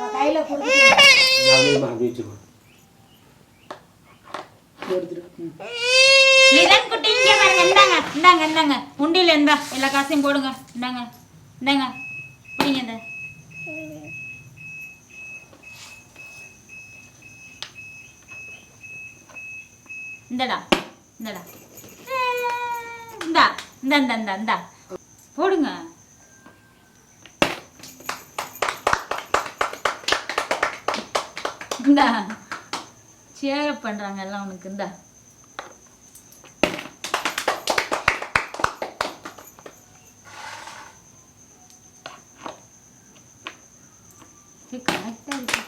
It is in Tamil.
கையில கொடுத்து லிதன் குட்டி இங்க பாருங்க. இந்தாங்க இந்தாங்க இந்தாங்க உண்டியில இருந்தா எல்லா காசையும் போடுங்க. இந்தாங்க இந்தாங்க பிடிங்க. இந்தடா இந்தடா இந்தா இந்த இந்த இந்த இந்தா போடுங்க. இந்தா சேர் பண்றாங்க எல்லாம் உனக்கு. இந்தா கரெக்டா இருக்கு.